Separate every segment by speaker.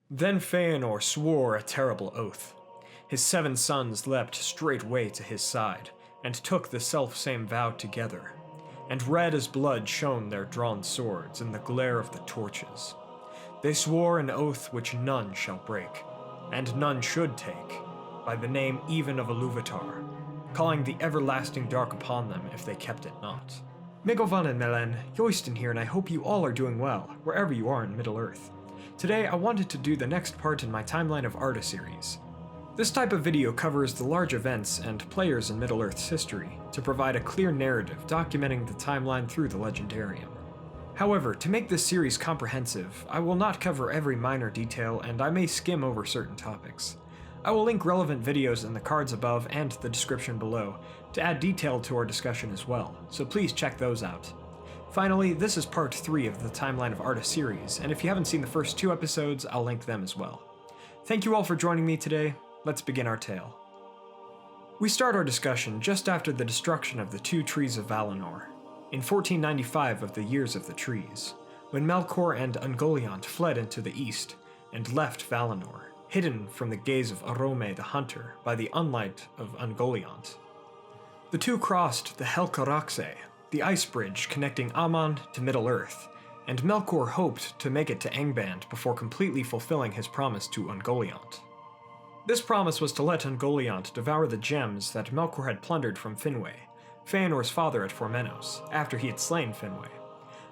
Speaker 1: Then Fëanor swore a terrible oath. His 7 sons leapt straightway to his side, and took the selfsame vow together, and red as blood shone their drawn swords in the glare of the torches. They swore an oath which none shall break, and none should take, by the name even of Ilúvatar, calling the everlasting dark upon them if they kept it not. Migolvan and Melen, Yoistin here, and I hope you all are doing well, wherever you are in Middle-Earth. Today I wanted to do the next part in my Timeline of Arda series. This type of video covers the large events and players in Middle-Earth's history, to provide a clear narrative documenting the timeline through the Legendarium. However, to make this series comprehensive, I will not cover every minor detail and I may skim over certain topics. I will link relevant videos in the cards above and the description below to add detail to our discussion as well, so please check those out. Finally, this is part 3 of the Timeline of Arda series, and if you haven't seen the first 2 episodes, I'll link them as well. Thank you all for joining me today. Let's begin our tale. We start our discussion just after the destruction of the 2 trees of Valinor, in 1495 of the Years of the Trees, when Melkor and Ungoliant fled into the east and left Valinor, hidden from the gaze of Arome the Hunter by the unlight of Ungoliant. The 2 crossed the Helcaraxe, the ice bridge connecting Angband to Middle-Earth, and Melkor hoped to make it to Angband before completely fulfilling his promise to Ungoliant. This promise was to let Ungoliant devour the gems that Melkor had plundered from Finwë, Fëanor's father at Formenos, after he had slain Finwë.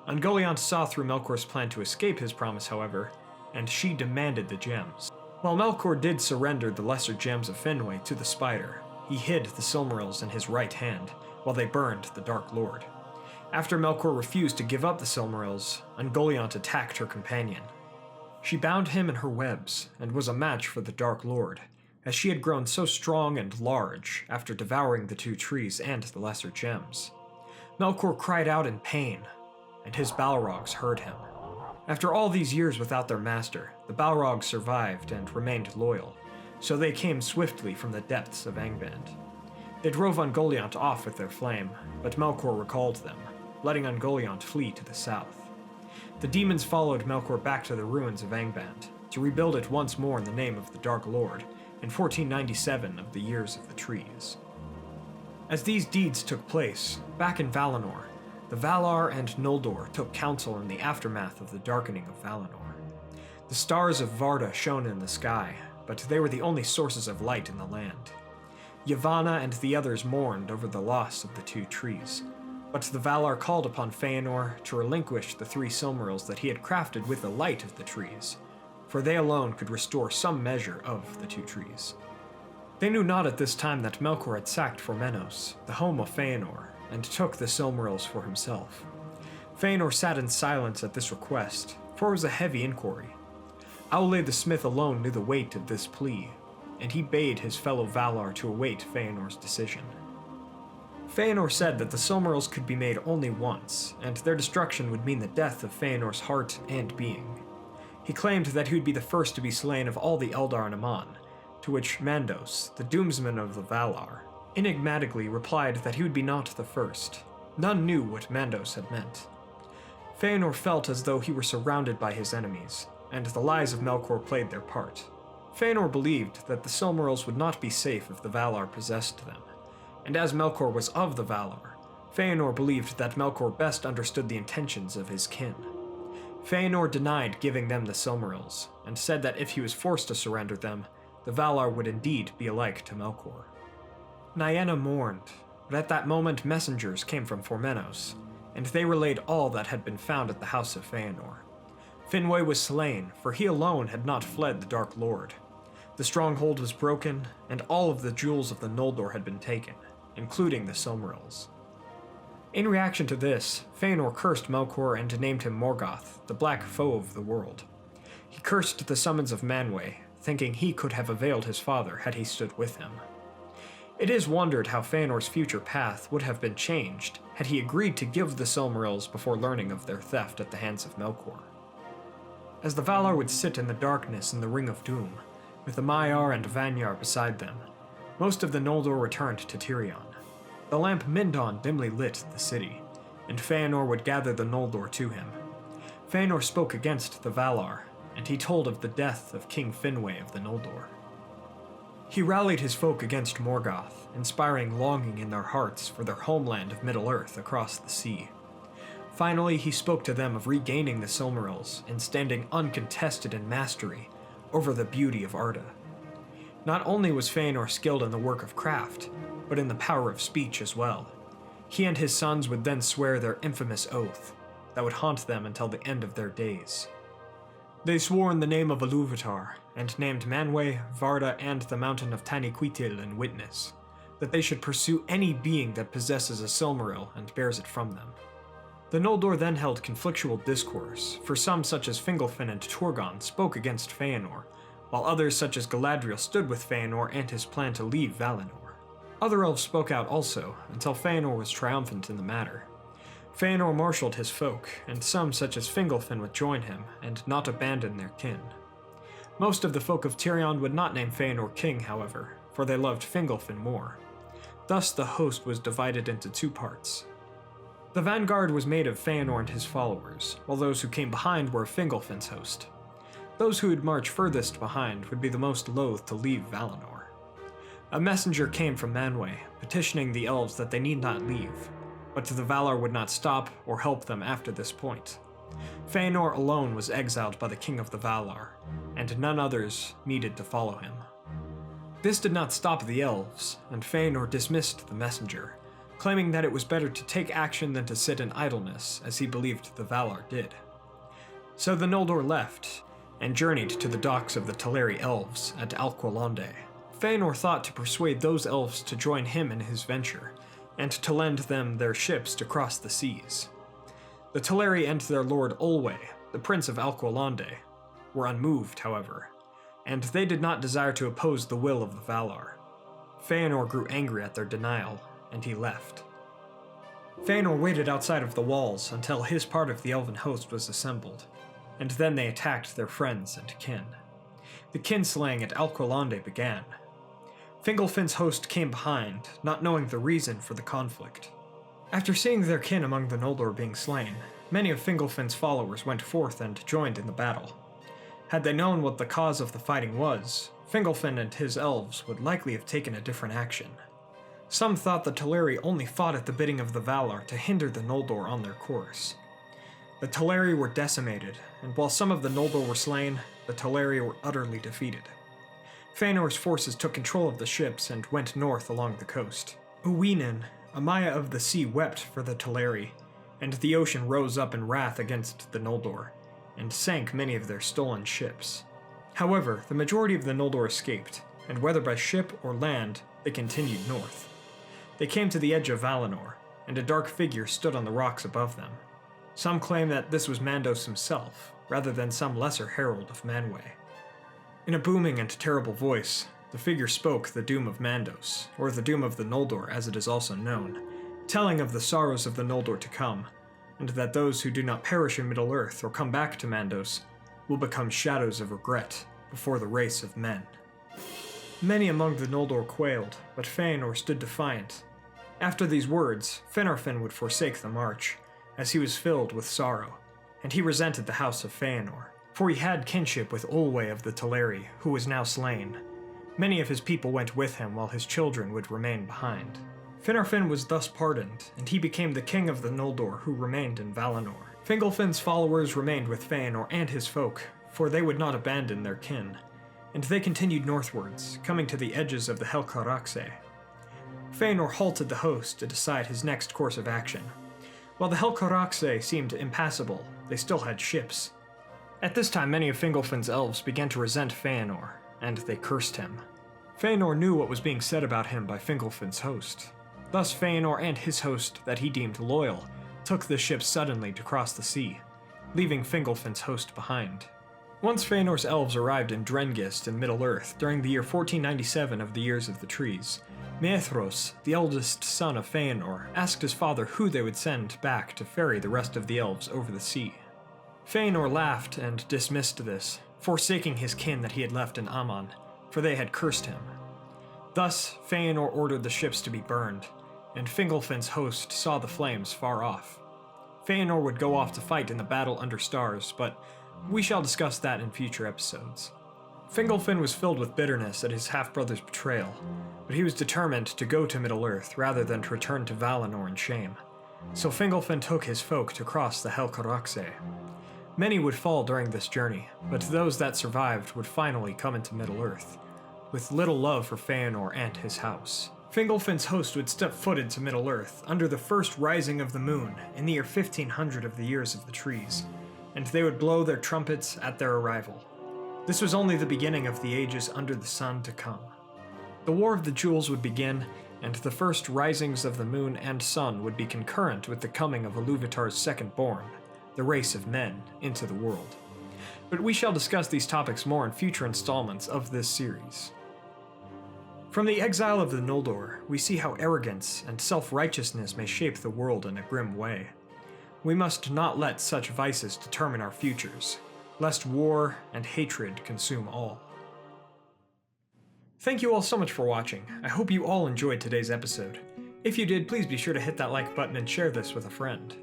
Speaker 1: Ungoliant saw through Melkor's plan to escape his promise, however, and she demanded the gems. While Melkor did surrender the lesser gems of Finwë to the spider, he hid the Silmarils in his right hand, while they burned the Dark Lord. After Melkor refused to give up the Silmarils, Ungoliant attacked her companion. She bound him in her webs, and was a match for the Dark Lord, as she had grown so strong and large after devouring the 2 trees and the lesser gems. Melkor cried out in pain, and his Balrogs heard him. After all these years without their master, the Balrogs survived and remained loyal, so they came swiftly from the depths of Angband. They drove Ungoliant off with their flame, but Melkor recalled them, letting Ungoliant flee to the south. The demons followed Melkor back to the ruins of Angband, to rebuild it once more in the name of the Dark Lord, in 1497 of the Years of the Trees. As these deeds took place, back in Valinor, the Valar and Noldor took counsel in the aftermath of the darkening of Valinor. The stars of Varda shone in the sky, but they were the only sources of light in the land. Yavanna and the others mourned over the loss of the 2 trees, but the Valar called upon Fëanor to relinquish the 3 Silmarils that he had crafted with the light of the trees, for they alone could restore some measure of the 2 trees. They knew not at this time that Melkor had sacked Formenos, the home of Fëanor, and took the Silmarils for himself. Fëanor sat in silence at this request, for it was a heavy inquiry. Aule the Smith alone knew the weight of this plea, and he bade his fellow Valar to await Fëanor's decision. Fëanor said that the Silmarils could be made only once, and their destruction would mean the death of Fëanor's heart and being. He claimed that he would be the first to be slain of all the Eldar and Aman, to which Mandos, the doomsman of the Valar, enigmatically replied that he would be not the first. None knew what Mandos had meant. Fëanor felt as though he were surrounded by his enemies, and the lies of Melkor played their part. Fëanor believed that the Silmarils would not be safe if the Valar possessed them, and as Melkor was of the Valar, Fëanor believed that Melkor best understood the intentions of his kin. Fëanor denied giving them the Silmarils, and said that if he was forced to surrender them, the Valar would indeed be alike to Melkor. Nienna mourned, but at that moment messengers came from Formenos, and they relayed all that had been found at the house of Fëanor. Finwë was slain, for he alone had not fled the Dark Lord. The stronghold was broken, and all of the jewels of the Noldor had been taken, including the Silmarils. In reaction to this, Fëanor cursed Melkor and named him Morgoth, the black foe of the world. He cursed the summons of Manwë, thinking he could have availed his father had he stood with him. It is wondered how Fëanor's future path would have been changed had he agreed to give the Silmarils before learning of their theft at the hands of Melkor. As the Valar would sit in the darkness in the Ring of Doom, with the Maiar and Vanyar beside them, most of the Noldor returned to Tirion. The lamp Mindon dimly lit the city, and Fëanor would gather the Noldor to him. Fëanor spoke against the Valar, and he told of the death of King Finwë of the Noldor. He rallied his folk against Morgoth, inspiring longing in their hearts for their homeland of Middle-Earth across the sea. Finally, he spoke to them of regaining the Silmarils and standing uncontested in mastery over the beauty of Arda. Not only was Fëanor skilled in the work of craft, but in the power of speech as well. He and his sons would then swear their infamous oath that would haunt them until the end of their days. They swore in the name of Ilúvatar, and named Manwë, Varda, and the mountain of Taniquetil in witness, that they should pursue any being that possesses a Silmaril and bears it from them. The Noldor then held conflictual discourse, for some such as Fingolfin and Turgon spoke against Fëanor, while others such as Galadriel stood with Fëanor and his plan to leave Valinor. Other elves spoke out also, until Fëanor was triumphant in the matter. Fëanor marshaled his folk, and some such as Fingolfin would join him, and not abandon their kin. Most of the folk of Tirion would not name Fëanor king, however, for they loved Fingolfin more. Thus the host was divided into two parts. The vanguard was made of Fëanor and his followers, while those who came behind were Fingolfin's host. Those who would march furthest behind would be the most loath to leave Valinor. A messenger came from Manwë, petitioning the elves that they need not leave, but the Valar would not stop or help them after this point. Fëanor alone was exiled by the king of the Valar, and none others needed to follow him. This did not stop the elves, and Fëanor dismissed the messenger, claiming that it was better to take action than to sit in idleness, as he believed the Valar did. So the Noldor left, and journeyed to the docks of the Teleri elves at Alqualondë. Fëanor thought to persuade those elves to join him in his venture, and to lend them their ships to cross the seas. The Teleri and their lord Olwë, the prince of Alqualondë, were unmoved, however, and they did not desire to oppose the will of the Valar. Fëanor grew angry at their denial, and he left. Fëanor waited outside of the walls until his part of the elven host was assembled, and then they attacked their friends and kin. The kinslaying at Alqualondë began. Fingolfin's host came behind, not knowing the reason for the conflict. After seeing their kin among the Noldor being slain, many of Fingolfin's followers went forth and joined in the battle. Had they known what the cause of the fighting was, Fingolfin and his elves would likely have taken a different action. Some thought the Teleri only fought at the bidding of the Valar to hinder the Noldor on their course. The Teleri were decimated, and while some of the Noldor were slain, the Teleri were utterly defeated. Fëanor's forces took control of the ships and went north along the coast. Uinen, a Maya of the sea, wept for the Teleri, and the ocean rose up in wrath against the Noldor, and sank many of their stolen ships. However, the majority of the Noldor escaped, and whether by ship or land, they continued north. They came to the edge of Valinor, and a dark figure stood on the rocks above them. Some claim that this was Mandos himself, rather than some lesser herald of Manwë. In a booming and terrible voice, the figure spoke the doom of Mandos, or the doom of the Noldor as it is also known, telling of the sorrows of the Noldor to come, and that those who do not perish in Middle-Earth or come back to Mandos will become shadows of regret before the race of men. Many among the Noldor quailed, but Fëanor stood defiant. After these words, Finarfin would forsake the march, as he was filled with sorrow, and he resented the house of Fëanor, for he had kinship with Olwë of the Teleri, who was now slain. Many of his people went with him, while his children would remain behind. Finarfin was thus pardoned, and he became the king of the Noldor, who remained in Valinor. Fingolfin's followers remained with Fëanor and his folk, for they would not abandon their kin, and they continued northwards, coming to the edges of the Helcaraxe. Fëanor halted the host to decide his next course of action. While the Helcaraxe seemed impassable, they still had ships. At this time, many of Fingolfin's elves began to resent Fëanor, and they cursed him. Fëanor knew what was being said about him by Fingolfin's host. Thus Fëanor and his host, that he deemed loyal, took the ships suddenly to cross the sea, leaving Fingolfin's host behind. Once Fëanor's elves arrived in Drengist in Middle-Earth during the year 1497 of the Years of the Trees, Maethros, the eldest son of Fëanor, asked his father who they would send back to ferry the rest of the elves over the sea. Fëanor laughed and dismissed this, forsaking his kin that he had left in Aman, for they had cursed him. Thus, Fëanor ordered the ships to be burned, and Fingolfin's host saw the flames far off. Fëanor would go off to fight in the battle under stars, but We shall discuss that in future episodes. Fingolfin was filled with bitterness at his half-brother's betrayal, but he was determined to go to Middle-earth rather than to return to Valinor in shame. So Fingolfin took his folk to cross the Helcaraxe. Many would fall during this journey, but those that survived would finally come into Middle-earth, with little love for Fëanor and his house. Fingolfin's host would step foot into Middle-earth under the first rising of the moon in the year 1500 of the Years of the Trees, and they would blow their trumpets at their arrival. This was only the beginning of the ages under the sun to come. The War of the Jewels would begin, and the first risings of the moon and sun would be concurrent with the coming of Iluvatar's second-born, the race of men, into the world. But we shall discuss these topics more in future installments of this series. From the Exile of the Noldor, we see how arrogance and self-righteousness may shape the world in a grim way. We must not let such vices determine our futures, lest war and hatred consume all. Thank you all so much for watching. I hope you all enjoyed today's episode. If you did, please be sure to hit that like button and share this with a friend.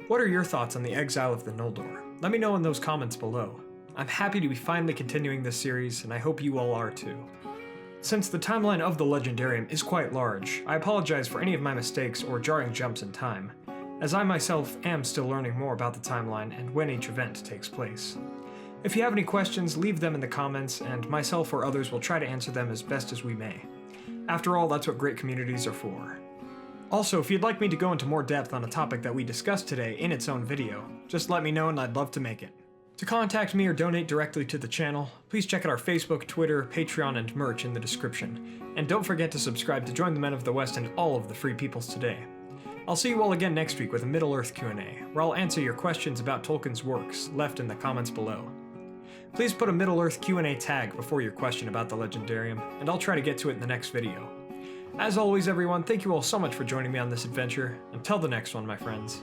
Speaker 1: What are your thoughts on the Exile of the Noldor? Let me know in those comments below. I'm happy to be finally continuing this series, and I hope you all are too. Since the timeline of the Legendarium is quite large, I apologize for any of my mistakes or jarring jumps in time, as I myself am still learning more about the timeline and when each event takes place. If you have any questions, leave them in the comments, and myself or others will try to answer them as best as we may. After all, that's what great communities are for. Also, if you'd like me to go into more depth on a topic that we discussed today in its own video, just let me know and I'd love to make it. To contact me or donate directly to the channel, please check out our Facebook, Twitter, Patreon, and merch in the description. And don't forget to subscribe to join the Men of the West and all of the Free Peoples today. I'll see you all again next week with a Middle-earth Q&A, where I'll answer your questions about Tolkien's works left in the comments below. Please put a Middle-earth Q&A tag before your question about the Legendarium, and I'll try to get to it in the next video. As always, everyone, thank you all so much for joining me on this adventure. Until the next one, my friends.